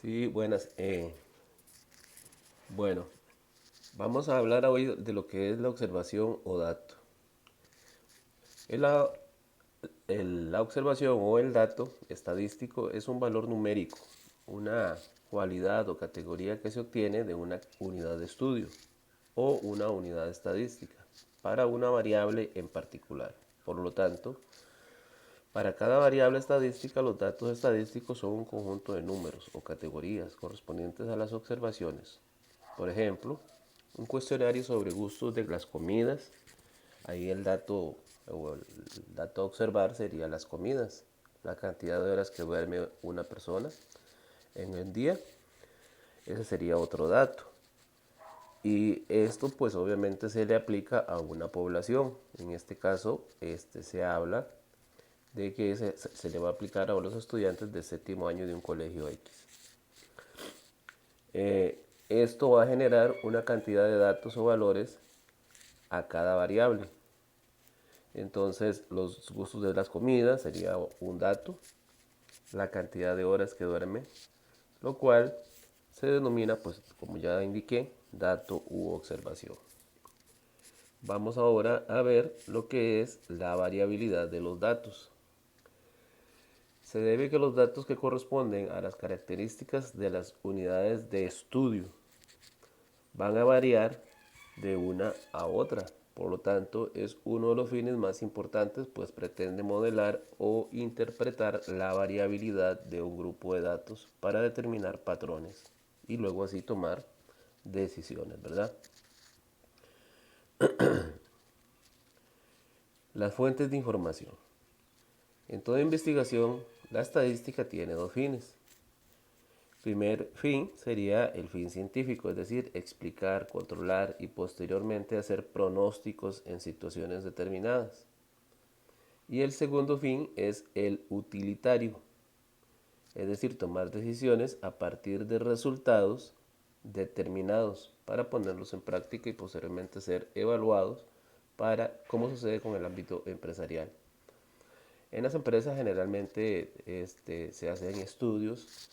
Sí, buenas. Bueno, vamos a hablar hoy de lo que es la observación o dato. El la, la observación o el dato estadístico es un valor numérico, una cualidad o categoría que se obtiene de una unidad de estudio o una unidad estadística para una variable en particular. Por lo tanto, para cada variable estadística, los datos estadísticos son un conjunto de números o categorías correspondientes a las observaciones. Por ejemplo, un cuestionario sobre gustos de las comidas. Ahí el dato o el dato a observar sería las comidas, la cantidad de horas que duerme una persona en el día. Ese sería otro dato. Y esto pues obviamente se le aplica a una población. En este caso, se habla de que se le va a aplicar a los estudiantes de séptimo año de un colegio X. Esto va a generar una cantidad de datos o valores a cada variable. Entonces, los gustos de las comidas sería un dato, la cantidad de horas que duerme, lo cual se denomina, pues como ya indiqué, dato u observación. Vamos ahora a ver lo que es la variabilidad de los datos. Se debe que los datos que corresponden a las características de las unidades de estudio van a variar de una a otra. Por lo tanto, es uno de los fines más importantes, pues pretende modelar o interpretar la variabilidad de un grupo de datos para determinar patrones y luego así tomar decisiones, ¿verdad? Las fuentes de información. En toda investigación, la estadística tiene dos fines. Primer fin sería el fin científico, es decir, explicar, controlar y posteriormente hacer pronósticos en situaciones determinadas. Y el segundo fin es el utilitario, es decir, tomar decisiones a partir de resultados determinados para ponerlos en práctica y posteriormente ser evaluados para cómo sucede con el ámbito empresarial. En las empresas generalmente se hacen estudios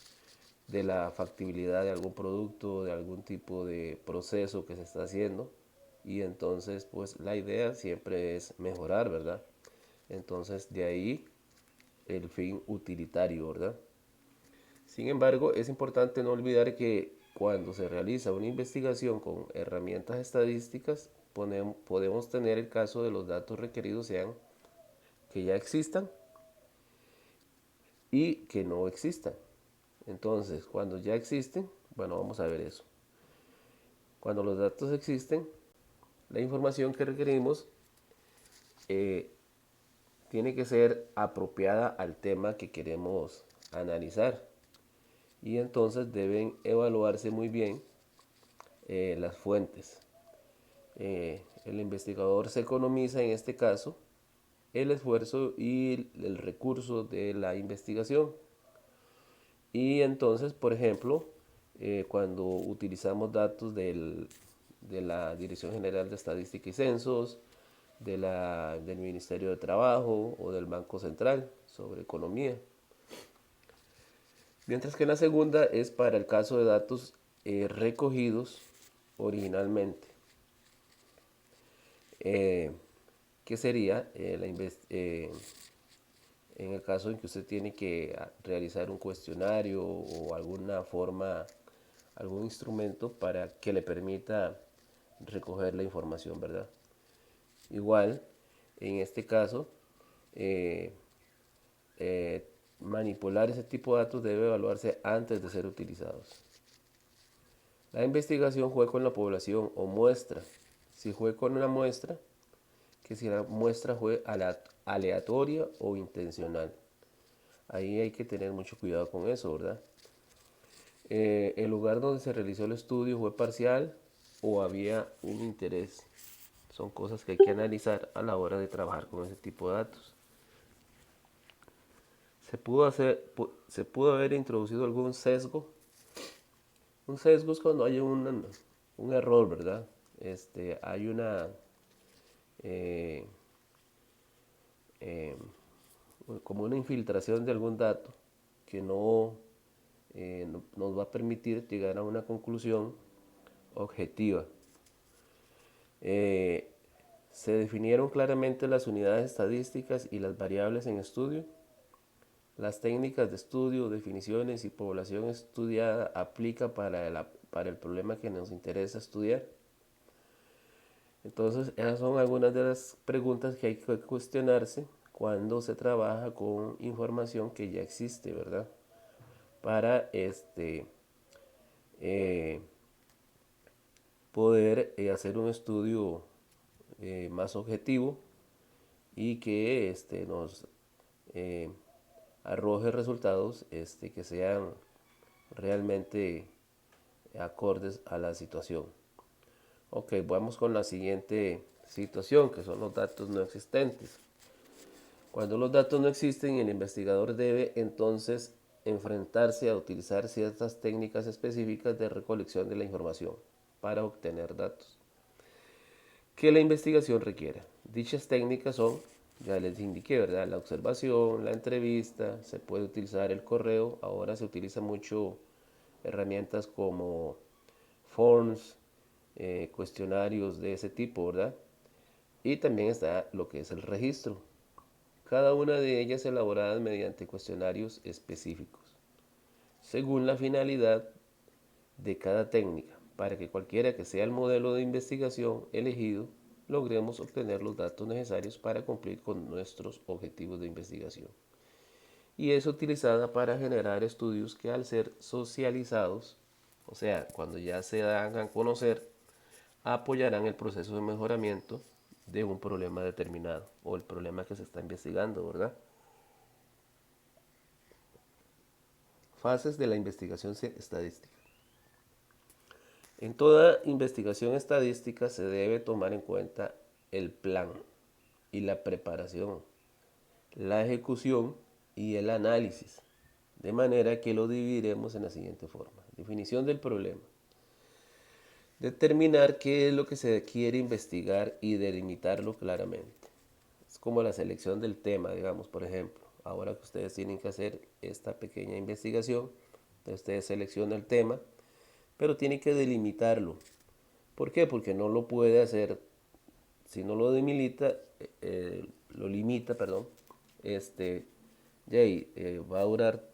de la factibilidad de algún producto, de algún tipo de proceso que se está haciendo y entonces pues la idea siempre es mejorar, ¿verdad? Entonces de ahí el fin utilitario, ¿verdad? Sin embargo, es importante no olvidar que cuando se realiza una investigación con herramientas estadísticas, podemos tener el caso de los datos requeridos sean que ya existan y que no existan. Entonces, cuando ya existen, bueno, vamos a ver eso. Cuando los datos existen, la información que requerimos eh, tiene que ser apropiada al tema que queremos analizar. Y entonces deben evaluarse muy bien las fuentes. El investigador se economiza en este caso el esfuerzo y el recurso de la investigación. Y entonces, por ejemplo, cuando utilizamos datos de la Dirección General de Estadística y Censos, del Ministerio de Trabajo o del Banco Central sobre economía. Mientras que la segunda es para el caso de datos recogidos originalmente, eh, que sería en el caso en que usted tiene que realizar un cuestionario o alguna forma, algún instrumento para que le permita recoger la información, ¿verdad? Igual, en este caso, eh, manipular ese tipo de datos debe evaluarse antes de ser utilizados. La investigación fue con la población o muestra. Si fue con una muestra, que si la muestra fue aleatoria o intencional. Ahí hay que tener mucho cuidado con eso, ¿verdad? El lugar donde se realizó el estudio fue parcial o había un interés. Son cosas que hay que analizar a la hora de trabajar con ese tipo de datos. Se pudo haber introducido algún sesgo. Un sesgo es cuando hay un error, ¿verdad? Hay una eh, eh, como una infiltración de algún dato que no nos va a permitir llegar a una conclusión objetiva. Se definieron claramente las unidades estadísticas y las variables en estudio. Las técnicas de estudio, definiciones y población estudiada aplica para el problema que nos interesa estudiar. Entonces, esas son algunas de las preguntas que hay que cuestionarse cuando se trabaja con información que ya existe, ¿verdad? Para poder hacer un estudio más objetivo y que nos arroje resultados que sean realmente acordes a la situación. Ok, vamos con la siguiente situación, que son los datos no existentes. Cuando los datos no existen, el investigador debe entonces enfrentarse a utilizar ciertas técnicas específicas de recolección de la información para obtener datos que la investigación requiera. Dichas técnicas son, ya les indiqué, ¿verdad? La observación, la entrevista, se puede utilizar el correo, ahora se utiliza mucho herramientas como forms, cuestionarios de ese tipo, ¿verdad? Y también está lo que es el registro. Cada una de ellas elaboradas mediante cuestionarios específicos, según la finalidad de cada técnica, para que cualquiera que sea el modelo de investigación elegido, logremos obtener los datos necesarios para cumplir con nuestros objetivos de investigación. Y es utilizada para generar estudios que al ser socializados, o sea, cuando ya se dan a conocer, apoyarán el proceso de mejoramiento de un problema determinado o el problema que se está investigando, ¿verdad? Fases de la investigación estadística. En toda investigación estadística se debe tomar en cuenta el plan y la preparación, la ejecución y el análisis, de manera que lo dividiremos en la siguiente forma. Definición del problema. Determinar qué es lo que se quiere investigar y delimitarlo claramente. Es como la selección del tema, digamos, por ejemplo. Ahora que ustedes tienen que hacer esta pequeña investigación, ustedes seleccionan el tema, pero tienen que delimitarlo. ¿Por qué? Porque no lo puede hacer, si no lo delimita, lo limita, perdón, va a durar,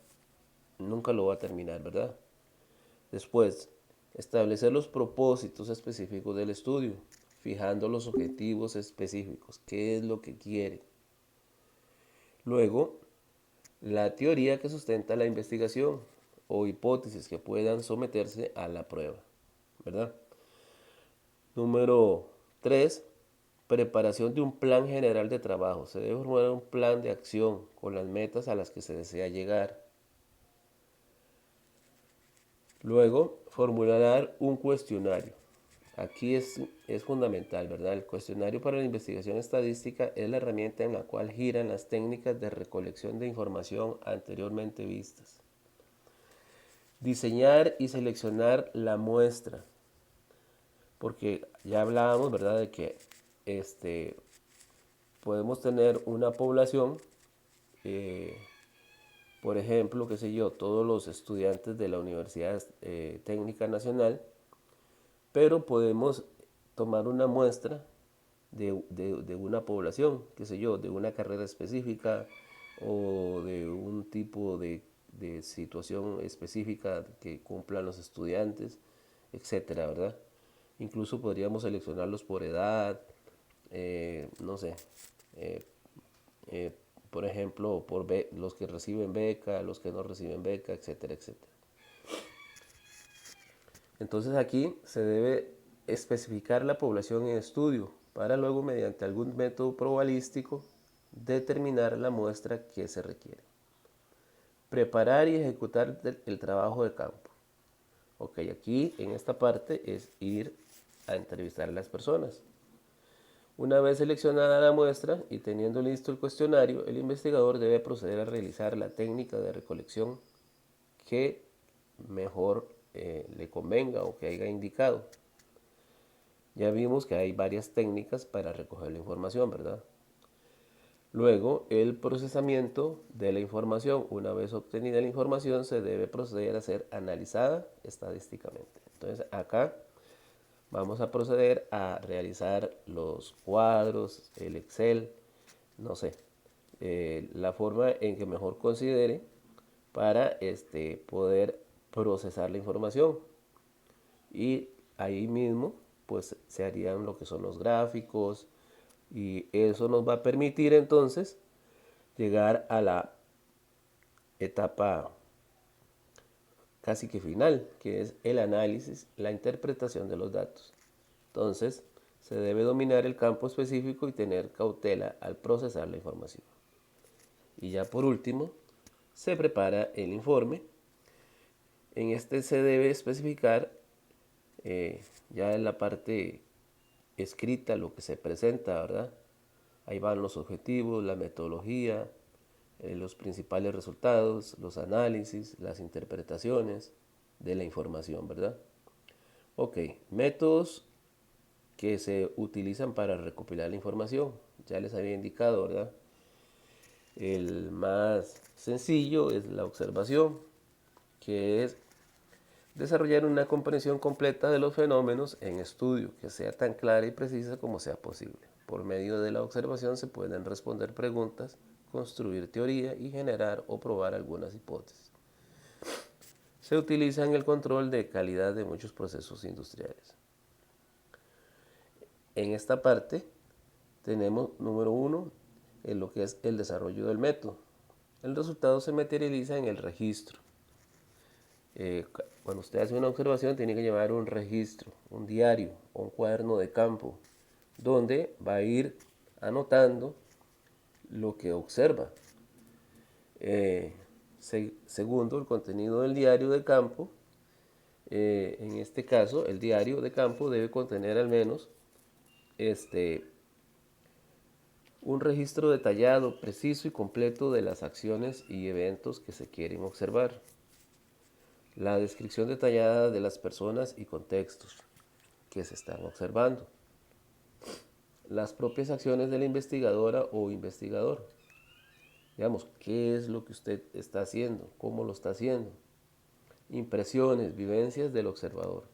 nunca lo va a terminar, ¿verdad? Después, establecer los propósitos específicos del estudio, fijando los objetivos específicos, qué es lo que quiere. Luego, la teoría que sustenta la investigación o hipótesis que puedan someterse a la prueba, ¿verdad? Número 3. Preparación de un plan general de trabajo. Se debe formular un plan de acción con las metas a las que se desea llegar. Luego, formular un cuestionario. Aquí es fundamental, ¿verdad? El cuestionario para la investigación estadística es la herramienta en la cual giran las técnicas de recolección de información anteriormente vistas. Diseñar y seleccionar la muestra. Porque ya hablábamos, ¿verdad?, de que podemos tener una población, por ejemplo, qué sé yo, todos los estudiantes de la Universidad Técnica Nacional, pero podemos tomar una muestra de una población, qué sé yo, de una carrera específica o de un tipo de situación específica que cumplan los estudiantes, etcétera, ¿verdad? Incluso podríamos seleccionarlos por edad, no sé, eh, eh, por ejemplo, por los que reciben beca, los que no reciben beca, etcétera, etcétera. Entonces aquí se debe especificar la población en estudio para luego, mediante algún método probabilístico, determinar la muestra que se requiere. Preparar y ejecutar el trabajo de campo. Ok, aquí en esta parte es ir a entrevistar a las personas. Una vez seleccionada la muestra y teniendo listo el cuestionario, el investigador debe proceder a realizar la técnica de recolección que mejor le convenga o que haya indicado. Ya vimos que hay varias técnicas para recoger la información, ¿verdad? Luego, el procesamiento de la información. Una vez obtenida la información, se debe proceder a ser analizada estadísticamente. Entonces, acá vamos a proceder a realizar los cuadros, el Excel, no sé, la forma en que mejor considere para poder procesar la información. Y ahí mismo, pues se harían lo que son los gráficos, y eso nos va a permitir entonces llegar a la etapa casi que final, que es el análisis, la interpretación de los datos. Entonces, se debe dominar el campo específico y tener cautela al procesar la información. Y ya por último, se prepara el informe. En este se debe especificar ya en la parte escrita lo que se presenta, ¿verdad? Ahí van los objetivos, la metodología, los principales resultados, los análisis, las interpretaciones de la información, ¿verdad? Ok, métodos que se utilizan para recopilar la información. Ya les había indicado, ¿verdad? El más sencillo es la observación, que es desarrollar una comprensión completa de los fenómenos en estudio, que sea tan clara y precisa como sea posible. Por medio de la observación se pueden responder preguntas, construir teoría y generar o probar algunas hipótesis. Se utiliza en el control de calidad de muchos procesos industriales. En esta parte tenemos, número uno, en lo que es el desarrollo del método. El resultado se materializa en el registro. Cuando usted hace una observación tiene que llevar un registro, un diario o un cuaderno de campo, donde va a ir anotando lo que observa. Segundo, el contenido del diario de campo. En este caso, el diario de campo debe contener al menos un registro detallado, preciso y completo de las acciones y eventos que se quieren observar. La descripción detallada de las personas y contextos que se están observando. Las propias acciones de la investigadora o investigador. Digamos, ¿qué es lo que usted está haciendo? ¿Cómo lo está haciendo? Impresiones, vivencias del observador.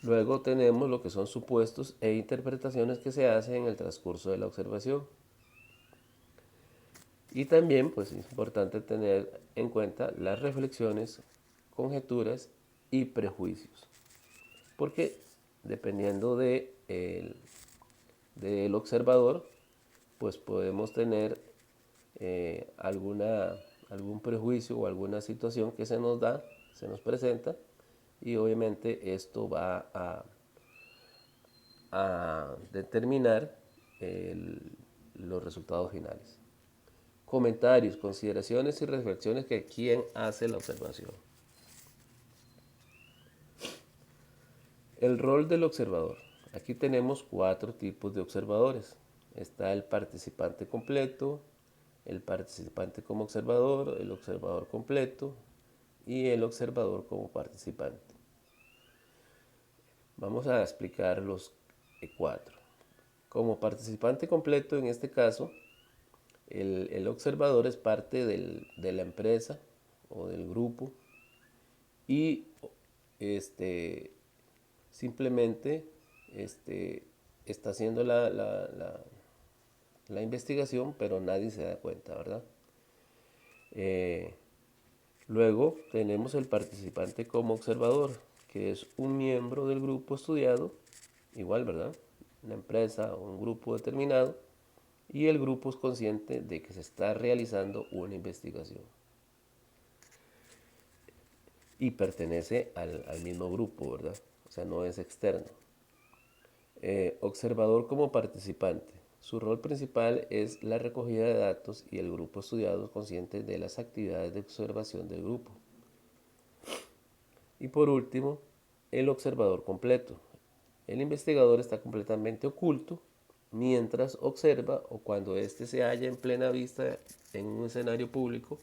Luego tenemos lo que son supuestos e interpretaciones que se hacen en el transcurso de la observación. Y también, pues, es importante tener en cuenta las reflexiones, conjeturas y prejuicios. Porque dependiendo del observador, pues podemos tener algún prejuicio o alguna situación que se nos presenta, y obviamente esto va a determinar los resultados finales. Comentarios, consideraciones y reflexiones que quien hace la observación. El rol del observador. Aquí tenemos 4 tipos de observadores. Está el participante completo, el participante como observador, el observador completo y el observador como participante. Vamos a explicar los 4. Como participante completo, en este caso, el observador es parte de la empresa o del grupo y simplemente está haciendo la investigación, pero nadie se da cuenta, ¿verdad? Luego tenemos el participante como observador, que es un miembro del grupo estudiado, igual, ¿verdad? Una empresa o un grupo determinado, y el grupo es consciente de que se está realizando una investigación y pertenece al mismo grupo, ¿verdad? O sea, no es externo. Observador como participante. Su rol principal es la recogida de datos y el grupo estudiado es consciente de las actividades de observación del grupo. Y por último, el observador completo. El investigador está completamente oculto mientras observa o cuando éste se halla en plena vista en un escenario público,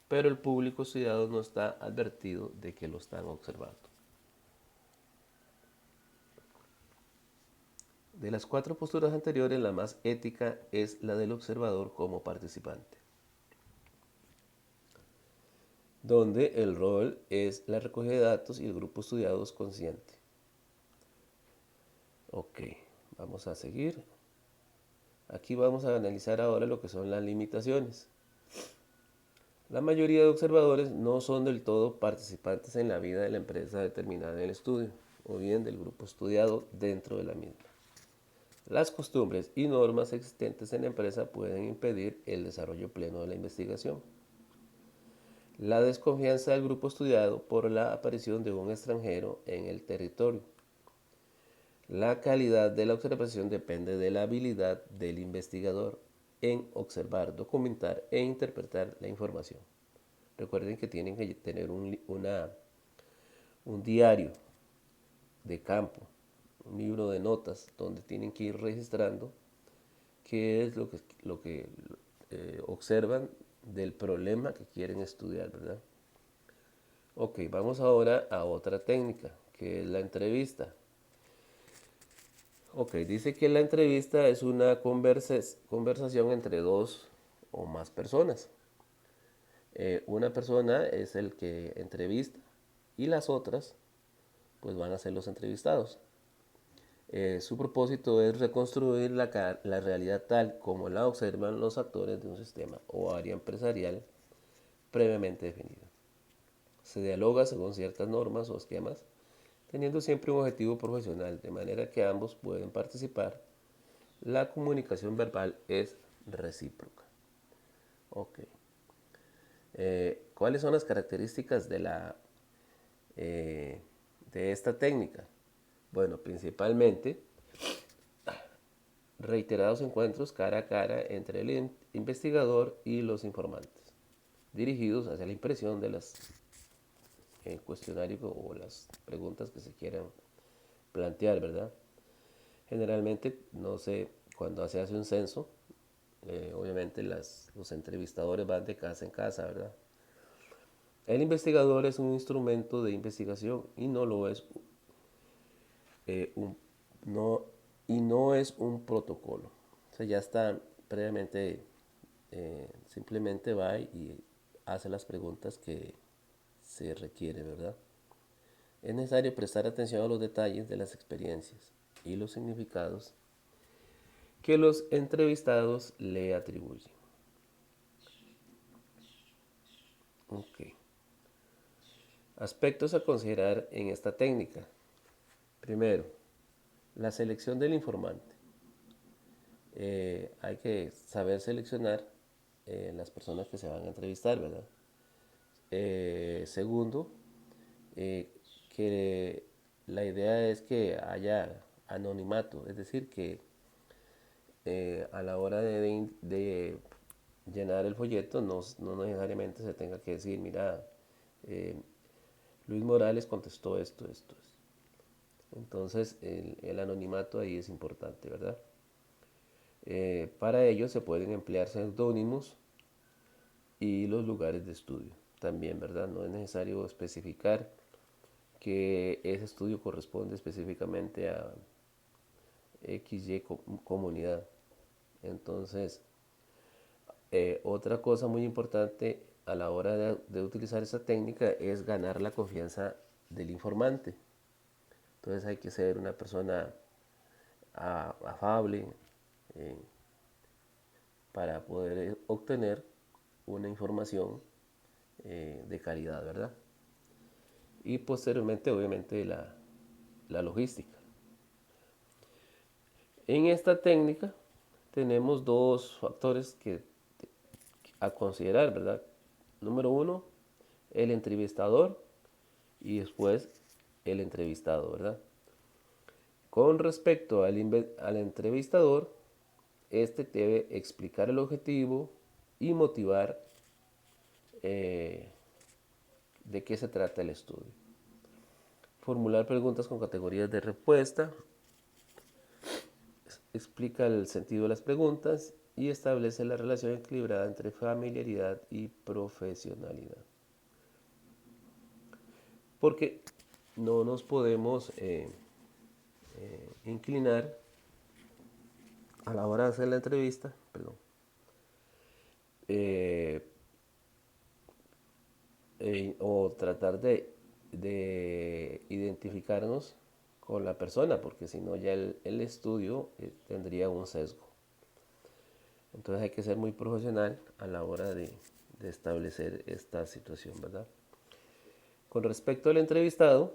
pero el público estudiado no está advertido de que lo están observando. De las 4 posturas anteriores, la más ética es la del observador como participante, donde el rol es la recogida de datos y el grupo estudiado es consciente. Ok, vamos a seguir. Aquí vamos a analizar ahora lo que son las limitaciones. La mayoría de observadores no son del todo participantes en la vida de la empresa determinada en el estudio, o bien del grupo estudiado dentro de la misma. Las costumbres y normas existentes en la empresa pueden impedir el desarrollo pleno de la investigación. La desconfianza del grupo estudiado por la aparición de un extranjero en el territorio. La calidad de la observación depende de la habilidad del investigador en observar, documentar e interpretar la información. Recuerden que tienen que tener un diario de campo, un libro de notas donde tienen que ir registrando qué es lo que observan del problema que quieren estudiar, ¿verdad? Ok, vamos ahora a otra técnica, que es la entrevista. Ok, dice que la entrevista es una conversación entre dos o más personas. Una persona es el que entrevista y las otras pues van a ser los entrevistados. Su propósito es reconstruir la realidad tal como la observan los actores de un sistema o área empresarial previamente definido. Se dialoga según ciertas normas o esquemas, teniendo siempre un objetivo profesional, de manera que ambos pueden participar. La comunicación verbal es recíproca. Ok. ¿Cuáles son las características eh, de esta técnica? Bueno, principalmente reiterados encuentros cara a cara entre el investigador y los informantes, dirigidos hacia la impresión de las cuestionarios o las preguntas que se quieran plantear, ¿verdad? Generalmente, no sé, cuando se hace un censo, obviamente los entrevistadores van de casa en casa, ¿verdad? El investigador es un instrumento de investigación y no lo es un, no, y no es un protocolo. O sea, ya está previamente, simplemente va y hace las preguntas que se requiere, ¿verdad? Es necesario prestar atención a los detalles de las experiencias y los significados que los entrevistados le atribuyen. Ok. Aspectos a considerar en esta técnica. Primero, la selección del informante. Hay que saber seleccionar las personas que se van a entrevistar, ¿verdad? Segundo, que la idea es que haya anonimato, es decir, que a la hora de llenar el folleto no necesariamente se tenga que decir, mira, eh, Luis Morales contestó esto. Entonces el anonimato ahí es importante, ¿verdad? Para ello se pueden emplear seudónimos y los lugares de estudio también, ¿verdad? No es necesario especificar que ese estudio corresponde específicamente a XY comunidad. Entonces, otra cosa muy importante a la hora de utilizar esa técnica es ganar la confianza del informante. Entonces hay que ser una persona afable eh, para poder obtener una información de calidad, ¿verdad? Y posteriormente, obviamente, la logística. En esta técnica tenemos dos factores a considerar, ¿verdad? Número uno, el entrevistador y después el entrevistado, ¿verdad? Con respecto al entrevistador, este debe explicar el objetivo y motivar de qué se trata el estudio. Formular preguntas con categorías de respuesta, explica el sentido de las preguntas y establece la relación equilibrada entre familiaridad y profesionalidad. Porque no nos podemos inclinar a la hora de hacer la entrevista, perdón, eh, o tratar de identificarnos con la persona, porque si no ya el estudio tendría un sesgo. Entonces hay que ser muy profesional a la hora de establecer esta situación, ¿verdad? Con respecto al entrevistado,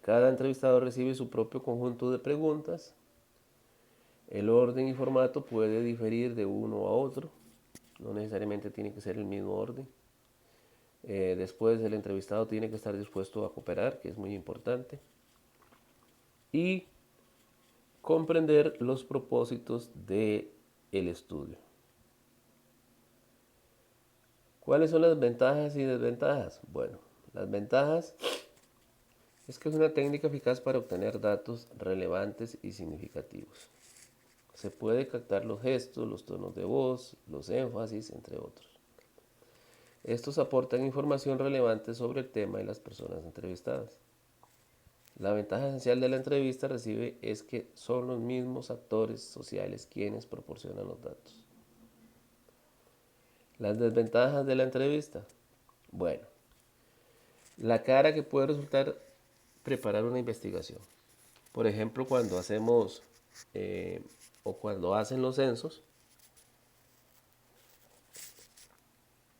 cada entrevistado recibe su propio conjunto de preguntas. El orden y formato puede diferir de uno a otro, no necesariamente tiene que ser el mismo orden. Después el entrevistado tiene que estar dispuesto a cooperar, que es muy importante, y comprender los propósitos del estudio. ¿Cuáles son las ventajas y desventajas? Bueno, las ventajas es que es una técnica eficaz para obtener datos relevantes y significativos. Se puede captar los gestos, los tonos de voz, los énfasis, entre otros. Estos aportan información relevante sobre el tema y las personas entrevistadas. La ventaja esencial de la entrevista recibe es que son los mismos actores sociales quienes proporcionan los datos. Las desventajas de la entrevista. Bueno, la cara que puede resultar preparar una investigación. Por ejemplo, cuando hacemos o cuando hacen los censos,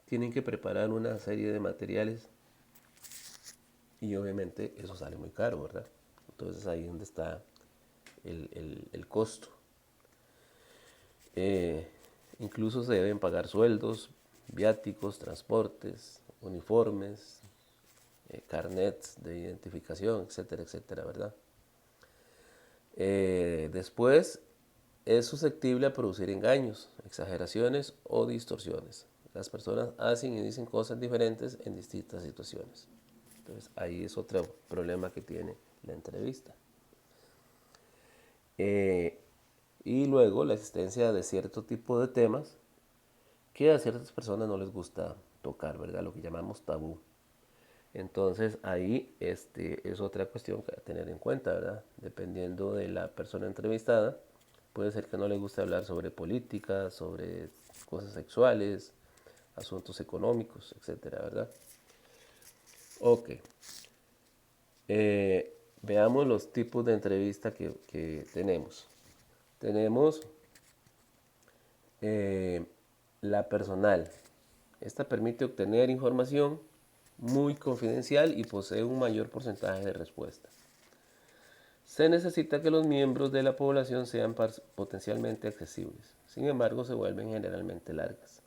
tienen que preparar una serie de materiales y obviamente eso sale muy caro, ¿verdad? Entonces ahí es donde está el costo. Eh, Incluso se deben pagar sueldos, viáticos, transportes, uniformes, carnets de identificación, etcétera, etcétera, ¿verdad? Después es susceptible a producir engaños, exageraciones o distorsiones. Las personas hacen y dicen cosas diferentes en distintas situaciones. Entonces ahí es otro problema que tiene la entrevista. Y luego la existencia de cierto tipo de temas que a ciertas personas no les gusta tocar, ¿verdad? Lo que llamamos tabú. Entonces ahí es otra cuestión que tener en cuenta, ¿verdad? Dependiendo de la persona entrevistada, puede ser que no le guste hablar sobre política, sobre cosas sexuales, asuntos económicos, etcétera, ¿verdad? Ok. Veamos los tipos de entrevista que tenemos. Tenemos eh, la personal. Esta permite obtener información muy confidencial y posee un mayor porcentaje de respuesta. Se necesita que los miembros de la población sean potencialmente accesibles, sin embargo se vuelven generalmente largas.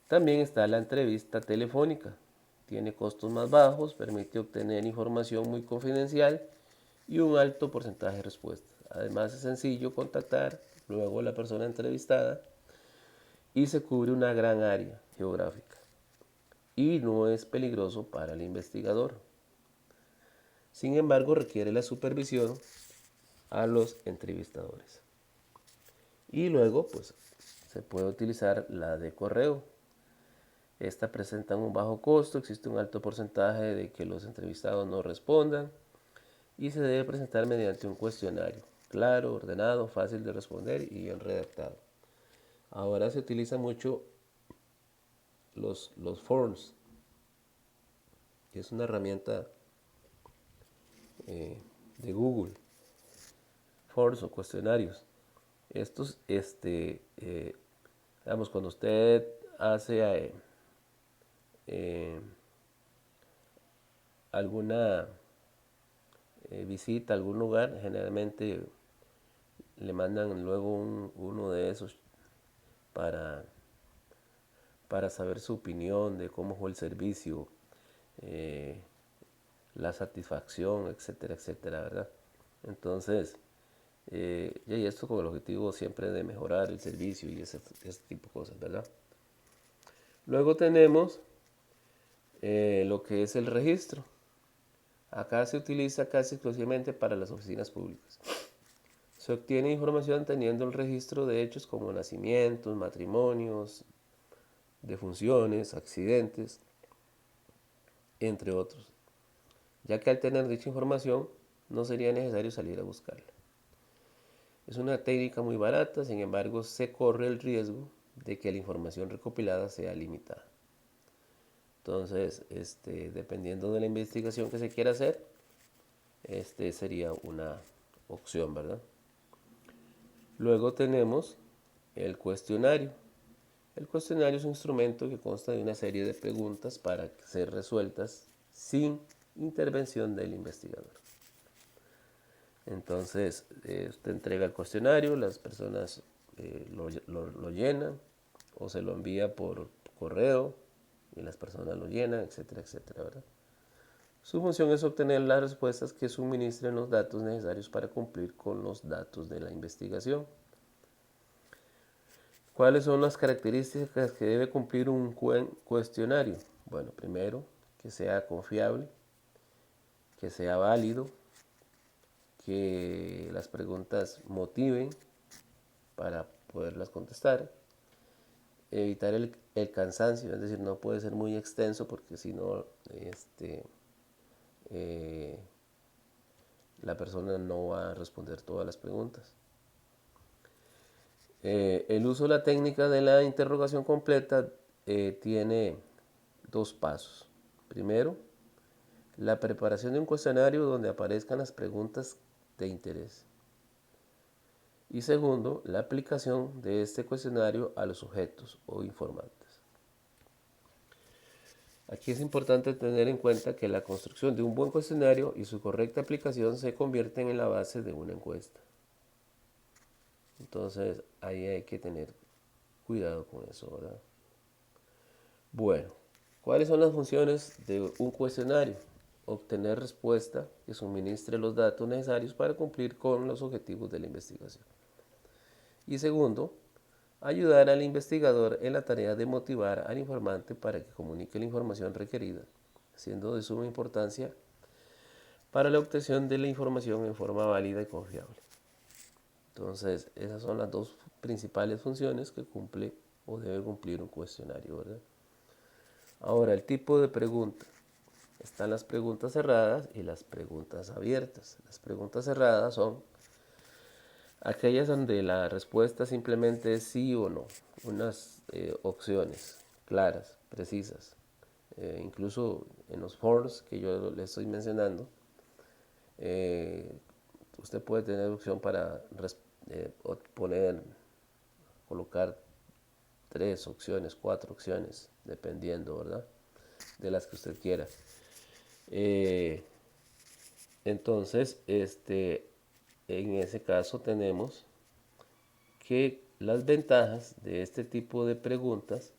También está la entrevista telefónica. Tiene costos más bajos, permite obtener información muy confidencial y un alto porcentaje de respuesta. Además es sencillo contactar luego a la persona entrevistada y se cubre una gran área geográfica y no es peligroso para el investigador. Sin embargo, requiere la supervisión a los entrevistadores. Y luego, pues, se puede utilizar la de correo. Esta presenta un bajo costo, existe un alto porcentaje de que los entrevistados no respondan y se debe presentar mediante un cuestionario claro, ordenado, fácil de responder y bien redactado. Ahora se utiliza mucho los forms, que es una herramienta de Google, forms o cuestionarios. Estos, digamos, cuando usted hace eh, alguna visita a algún lugar, generalmente le mandan luego uno de esos para, para saber su opinión de cómo fue el servicio, eh, la satisfacción, etcétera, etcétera, ¿verdad? Entonces, y esto con el objetivo siempre de mejorar el servicio y ese tipo de cosas, ¿verdad? Luego tenemos lo que es el registro. Acá se utiliza casi exclusivamente para las oficinas públicas. Se obtiene información teniendo el registro de hechos como nacimientos, matrimonios, defunciones, accidentes, entre otros, ya que al tener dicha información no sería necesario salir a buscarla. Es una técnica muy barata, sin embargo se corre el riesgo de que la información recopilada sea limitada. Entonces, dependiendo de la investigación que se quiera hacer, sería una opción, ¿verdad? Luego tenemos el cuestionario. El cuestionario es un instrumento que consta de una serie de preguntas para ser resueltas sin intervención del investigador. Entonces, usted entrega el cuestionario, las personas lo llenan o se lo envía por correo y las personas lo llenan, etcétera, etcétera, ¿verdad? Su función es obtener las respuestas que suministren los datos necesarios para cumplir con los datos de la investigación. ¿Cuáles son las características que debe cumplir un cuestionario? Bueno, primero, que sea confiable, que sea válido, que las preguntas motiven para poderlas contestar, evitar el cansancio, es decir, no puede ser muy extenso porque si no, eh, la persona no va a responder todas las preguntas. El uso de la técnica de la interrogación completa tiene dos pasos. Primero, la preparación de un cuestionario donde aparezcan las preguntas de interés. Y segundo, la aplicación de este cuestionario a los sujetos o informantes. Aquí es importante tener en cuenta que la construcción de un buen cuestionario y su correcta aplicación se convierten en la base de una encuesta. Entonces, ahí hay que tener cuidado con eso, ¿verdad? Bueno, ¿cuáles son las funciones de un cuestionario? Obtener respuesta que suministre los datos necesarios para cumplir con los objetivos de la investigación. Y segundo, ayudar al investigador en la tarea de motivar al informante para que comunique la información requerida, siendo de suma importancia para la obtención de la información en forma válida y confiable. Entonces, esas son las dos principales funciones que cumple o debe cumplir un cuestionario, ¿verdad? Ahora, el tipo de pregunta. Están las preguntas cerradas y las preguntas abiertas. Las preguntas cerradas son aquellas donde la respuesta simplemente es sí o no. Unas opciones claras, precisas. Incluso en los forms que yo le estoy mencionando, usted puede tener opción para colocar 3 opciones, 4 opciones, dependiendo, ¿verdad? De las que usted quiera. Entonces, en ese caso tenemos que las ventajas de este tipo de preguntas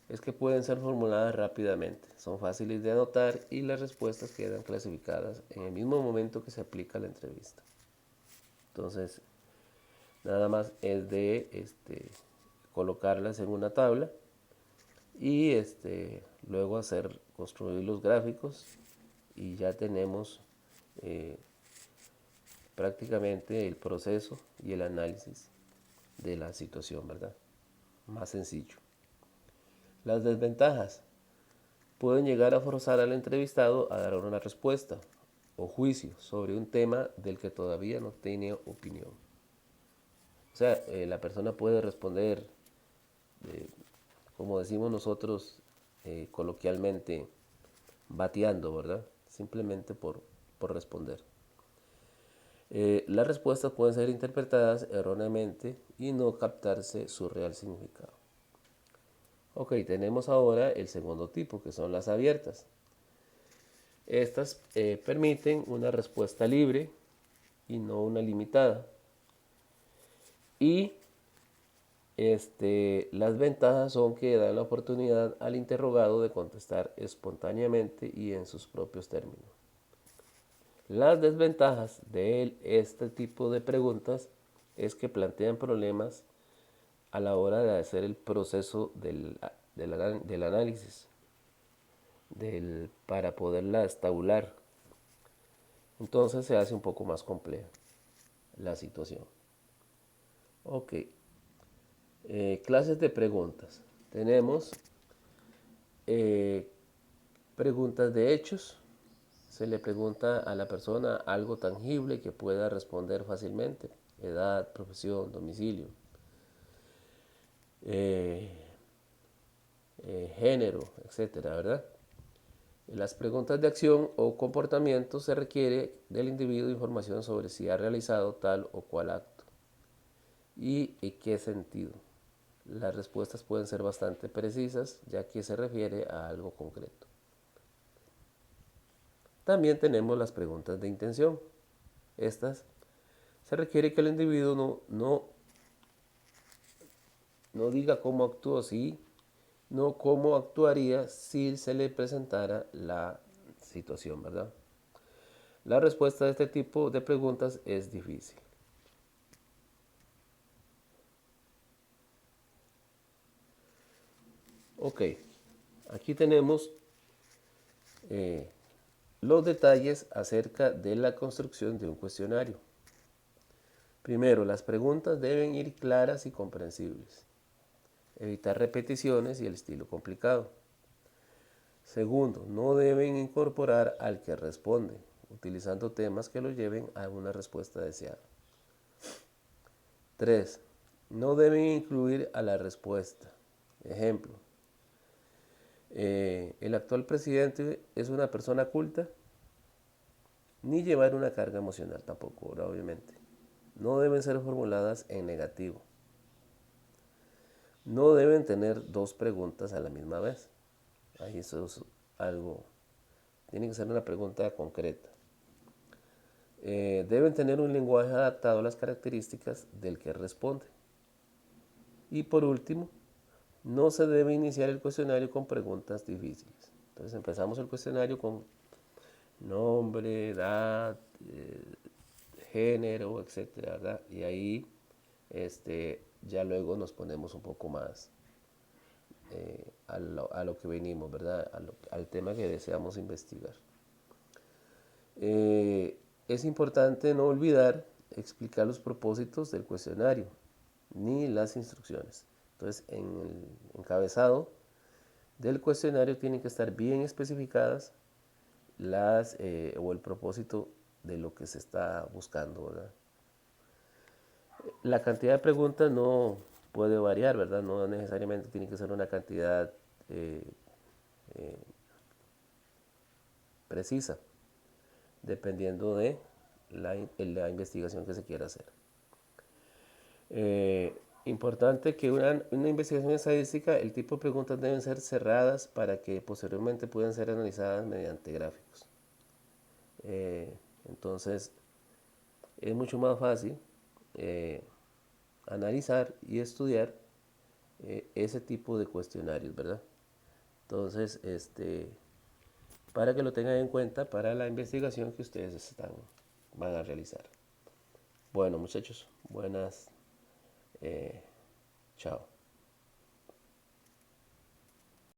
es que pueden ser formuladas rápidamente, son fáciles de anotar y las respuestas quedan clasificadas en el mismo momento que se aplica la entrevista. Entonces, nada más es de colocarlas en una tabla y luego construir los gráficos y ya tenemos prácticamente el proceso y el análisis de la situación, ¿verdad? Más sencillo. Las desventajas pueden llegar a forzar al entrevistado a dar una respuesta o juicio sobre un tema del que todavía no tiene opinión. O sea, la persona puede responder, como decimos nosotros coloquialmente, bateando, ¿verdad? Simplemente por responder. Las respuestas pueden ser interpretadas erróneamente y no captarse su real significado. Ok, tenemos ahora el segundo tipo, que son las abiertas. Estas permiten una respuesta libre y no una limitada. Y las ventajas son que dan la oportunidad al interrogado de contestar espontáneamente y en sus propios términos. Las desventajas de este tipo de preguntas es que plantean problemas a la hora de hacer el proceso del análisis, para poderlas tabular. Entonces se hace un poco más compleja la situación. Ok, clases de preguntas. Tenemos preguntas de hechos. Se le pregunta a la persona algo tangible que pueda responder fácilmente. edad, profesión, domicilio, género, etcétera, ¿verdad? En las preguntas de acción o comportamiento se requiere del individuo información sobre si ha realizado tal o cual acto y en qué sentido. Las respuestas pueden ser bastante precisas ya que se refiere a algo concreto. También tenemos las preguntas de intención. Estas se requiere que el individuo no diga cómo actuó, sí, no cómo actuaría si se le presentara la situación, ¿verdad? La respuesta de este tipo de preguntas es difícil. Ok, aquí tenemos los detalles acerca de la construcción de un cuestionario. Primero, las preguntas deben ir claras y comprensibles. Evitar repeticiones y el estilo complicado. Segundo, no deben incorporar al que responde, utilizando temas que lo lleven a una respuesta deseada. 3. No deben incluir a la respuesta. Ejemplo, el actual presidente es una persona culta, ni llevar una carga emocional tampoco, obviamente. No deben ser formuladas en negativo. No deben tener dos preguntas a la misma vez. Ahí eso es algo, tiene que ser una pregunta concreta. Deben tener un lenguaje adaptado a las características del que responde. Y por último, no se debe iniciar el cuestionario con preguntas difíciles. Entonces empezamos el cuestionario con nombre, edad, género, etcétera, ¿verdad? Y ahí ya luego nos ponemos un poco más a lo que venimos, ¿verdad? Al tema que deseamos investigar. Es importante no olvidar explicar los propósitos del cuestionario ni las instrucciones. Entonces, en el encabezado del cuestionario tienen que estar bien especificadas o el propósito de lo que se está buscando, ¿verdad? La cantidad de preguntas no puede variar, ¿verdad? No necesariamente tiene que ser una cantidad eh, precisa, dependiendo de la investigación que se quiera hacer. Importante que una investigación estadística, el tipo de preguntas deben ser cerradas para que posteriormente puedan ser analizadas mediante gráficos. Entonces, es mucho más fácil analizar y estudiar ese tipo de cuestionarios, ¿verdad? Entonces, para que lo tengan en cuenta para la investigación que ustedes van a realizar. Bueno, muchachos, buenas, chao.